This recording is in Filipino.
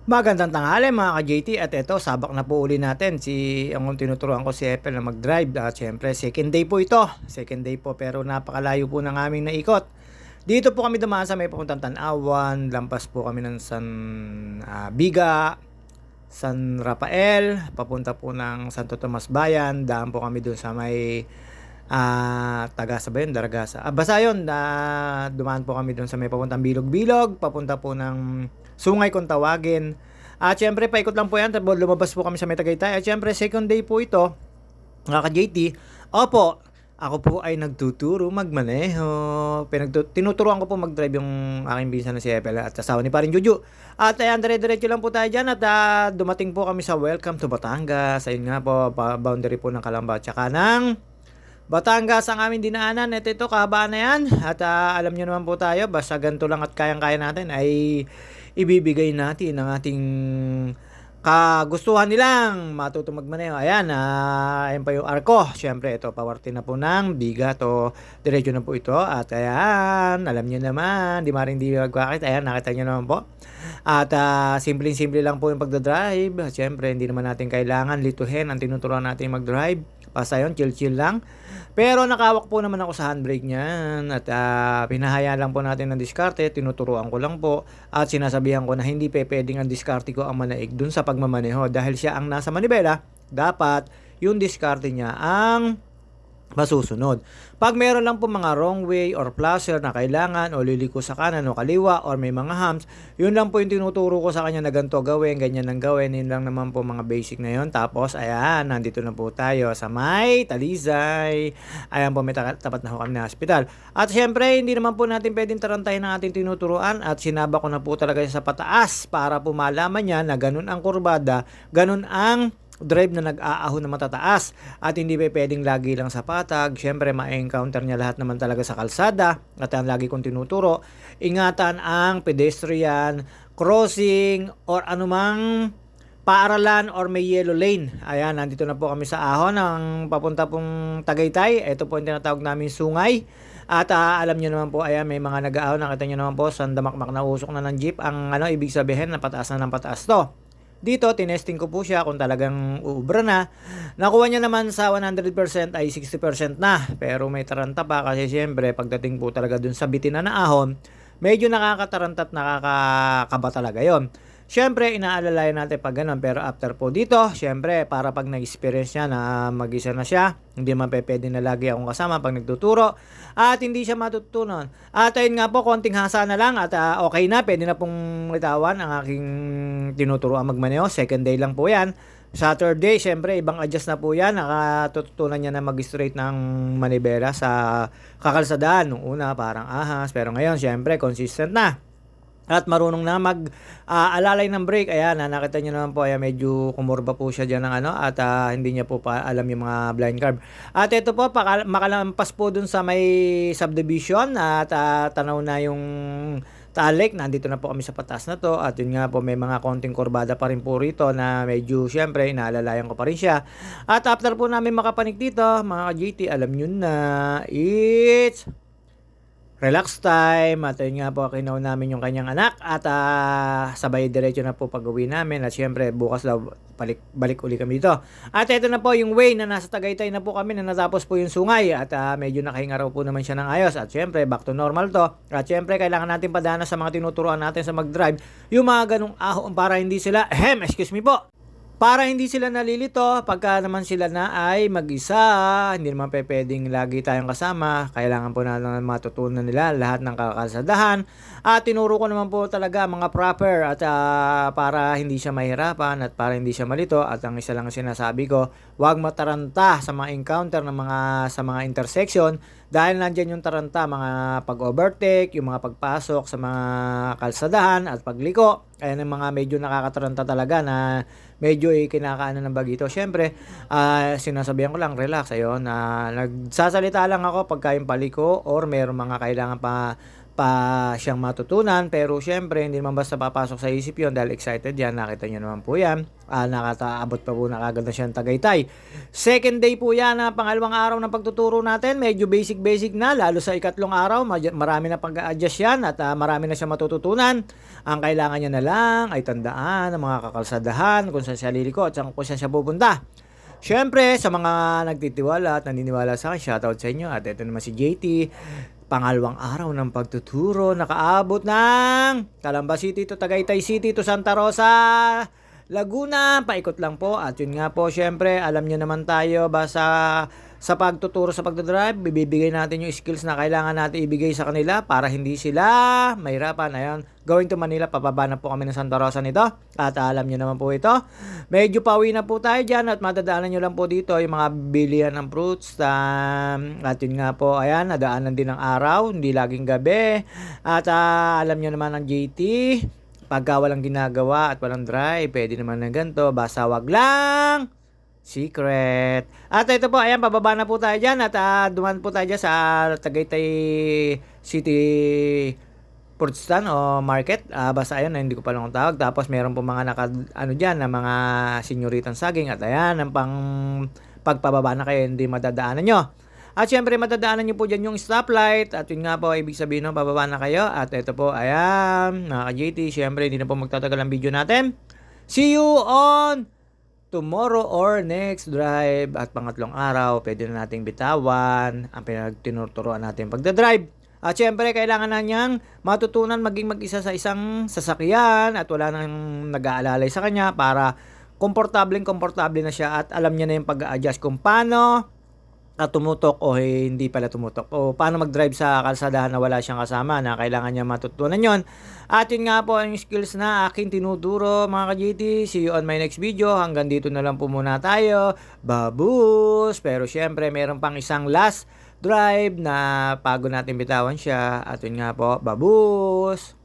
Magandang tanghali mga ka-JT at eto sabak na po uli natin ang tinuturuan ko si Apple na mag-drive at syempre second day po ito. Second day po pero napakalayo po ng aming naikot. Dito po kami dumaan sa may papuntang Tanawan, lampas po kami ng Biga, San Rafael, papunta po ng Santo Tomas Bayan, daan po kami doon sa may Tagasa ba yun? Daragasa. Basta yun, dumaan po kami doon sa may papuntang Bilog-Bilog, papunta po ng Sungay kung tawagin. At syempre, paikot lang po yan, tapos lumabas po kami sa may Tagaytay. At syempre, second day po ito, mga ka-JT. Opo, ako po ay nagtuturo magmaneho. Tinuturuan ko po mag-drive yung aking pinsan na si Epel at asawa ni Paring Juju. At ayan, dire-diretso lang po tayo dyan at dumating po kami sa Welcome to Batangas. Ayun nga po, boundary po ng Calamba at saka ng Batangas ang aming dinaanan. Ito kahabaan na yan. At alam nyo naman po tayo, basta ganito lang at kayang-kaya natin ay ibibigay natin ang ating kagustuhan nilang matutong magmaneho. Ayan, ayan pa yung arko. Siyempre, ito, pawarti na po ng biga to. Diretso na po ito. At ayan, alam nyo naman, di maring di magkakit. Ayan, nakita nyo naman po. At simple-simple lang po yung pagdadrive. Siyempre, hindi naman natin kailangan lituhin ang tinuturuan natin mag-drive. Basta yun, chill-chill lang. Pero nakawak po naman ako sa handbrake niyan at pinahayaan lang po natin ng diskarte, tinuturuan ko lang po at sinasabihan ko na hindi pwedeng ang diskarte ko ang manaig dun sa pagmamaneho dahil siya ang nasa manibela, dapat yung diskarte niya ang masusunod. Pag meron lang po mga wrong way or placer na kailangan o liliko sa kanan o kaliwa or may mga humps, yun lang po yung tinuturo ko sa kanya na ganito gawin, ganyan ang gawin, yun lang naman po mga basic na yun. Tapos ayan, nandito na po tayo sa may Talisay. Ayan po, may tapat na ho kami na hospital. At syempre, hindi naman po natin pwedeng tarantahin ang ating tinuturuan at sinaba ko na po talaga sa pataas para po malaman niya na ganun ang kurbada, ganun ang drive na nag-aahon na matataas at hindi pa pwedeng lagi lang sa patag. Syempre ma-encounter niya lahat naman talaga sa kalsada at ang lagi kong tinuturo, ingatan ang pedestrian, crossing or anumang paaralan or may yellow lane. Ayan, nandito na po kami sa ahon ng papunta pong Tagaytay. Ito po yung tinatawag namin sungay. At alam nyo naman po, ayan, may mga nag-aahon. Nakita nyo naman po, sandamakmak na usok na ng jeep. Ang ibig sabihin na pataas na ng pataas to. Dito, tinesting ko po siya kung talagang uubra na. Nakuha niya naman sa 100% ay 60% na. Pero may taranta pa kasi siyempre pagdating po talaga dun sa bitin na ahon, medyo nakakataranta at nakakakaba talaga yon. Siyempre, inaalalayan natin pag ganun. Pero after po dito, siyempre, para pag nag-experience niya na mag-isa na siya, hindi man pwede na lagi akong kasama pag nagtuturo at hindi siya matutunan. At ayun nga po, konting hasa na lang at okay na, pwede na pong itawan ang aking tinuturoan magmaneho. Second day lang po yan. Saturday, siyempre, ibang adjust na po yan. Nakatutunan niya na mag-straight ng manibela sa kakalsadaan. Nung una, parang ahas. Pero ngayon, siyempre, consistent na. At marunong na alalay ng brake. Ayan, nakita nyo naman po, ayan, medyo kumurba po siya dyan ng at hindi niya po pa alam yung mga blind curve. At ito po, makalampas po dun sa may subdivision at tanaw na yung Talik. Nandito na po kami sa patas na to at yun nga po, may mga konting kurbada pa rin po rito na medyo syempre inaalalayan ko pa rin siya. At after po namin makapanik dito, mga GT, alam nyo na, it's relax time. At yun nga po, kinaw namin yung kanyang anak at sabay diretso na po pag-uwi namin at syempre bukas daw balik uli kami dito. At ito na po yung way na nasa Tagaytay na po kami na natapos po yung sungay at medyo nakahinga raw po naman siya ng ayos at syempre back to normal to. At syempre kailangan natin padana sa mga tinuturuan natin sa mag-drive yung mga ganong ahon para hindi sila excuse me po, para hindi sila nalilito pagka naman sila na ay mag-isa. Hindi naman pwedeng lagi tayong kasama. Kailangan po natin matutunan nila lahat ng kakalsadahan. At tinuro ko naman po talaga mga proper at para hindi siya mahirapan at para hindi siya malito. At ang isa lang sinasabi ko, huwag mataranta sa mga encounter ng sa mga intersection dahil nandyan yung taranta, mga pag-overtake, yung mga pagpasok sa mga kalsadahan at pagliko. Ayan ang mga medyo nakakataranta talaga na medyo kinakaano ng bagito. Siyempre, sinasabihan ko lang, relax. Ayun, nagsasalita lang ako pagka yung paliko or mayroong mga kailangan pa pa siyang matutunan, pero siyempre hindi naman basta papasok sa isip yon dahil excited yan. Nakita nyo naman po yan, nakataabot pa po na kagad na siyang Tagaytay. Second day po yan na pangalawang araw ng pagtuturo natin, medyo basic na, lalo sa ikatlong araw marami na pag-a-adjust yan at marami na siyang matututunan. Ang kailangan niya na lang ay tandaan ang mga kakalsadahan, kung saan siya liliko at kung saan siya pupunta. Siyempre, sa mga nagtitiwala at naniniwala sa akin, shoutout sa inyo. At ito naman si JT, pangalawang araw ng pagtuturo, nakaabot ng Calamba City to Tagaytay City to Santa Rosa, Laguna. Paikot lang po. At yun nga po, syempre, alam nyo naman tayo, sa pagtuturo sa pagdadrive, bibigay natin yung skills na kailangan natin ibigay sa kanila para hindi sila mahirapan. Ayan, going to Manila, pababa na po kami ng Santa Rosa nito. At alam nyo naman po ito, medyo pauwi na po tayo dyan at madadaanan nyo lang po dito yung mga bilihan ng fruits. At yun nga po, ayan, nadaanan din ng araw, hindi laging gabi. At alam nyo naman ng JT, pagka walang ginagawa at walang drive, pwede naman na ganito, basta wag lang secret. At ito po, ayan, pababa na po tayo dyan at duman po tayo dyan sa Tagaytay City fruit stand o market. Basta ayan, hindi ko pa lang tawag. Tapos meron po mga dyan na mga senyoritang saging at ayan, ang pagpababa na kayo, hindi madadaanan nyo. At syempre, madadaanan nyo po dyan yung stoplight. At yun nga po, ibig sabihin, pababa na kayo. At ito po, ayan, mga ka-JT, syempre, hindi na po magtatagal ang video natin. See you on tomorrow or next drive. At pangatlong araw, pwede na nating bitawan ang pinagtinuturuan natin pagdadrive. At syempre, kailangan na niyang matutunan maging mag-isa sa isang sasakyan at wala nang nag-aalalay sa kanya para komportable na siya at alam niya na yung pag-a-adjust kung paano tumutok o hindi pala tumutok o paano mag-drive sa kalsadahan na wala siyang kasama na kailangan niya matutunan yon. At yun nga po ang skills na aking tinuturo mga ka-JT. See you on my next video. Hanggang dito na lang po muna tayo. Babus! Pero syempre meron pang isang last drive na bago natin bitawan siya. At yun nga po, babus!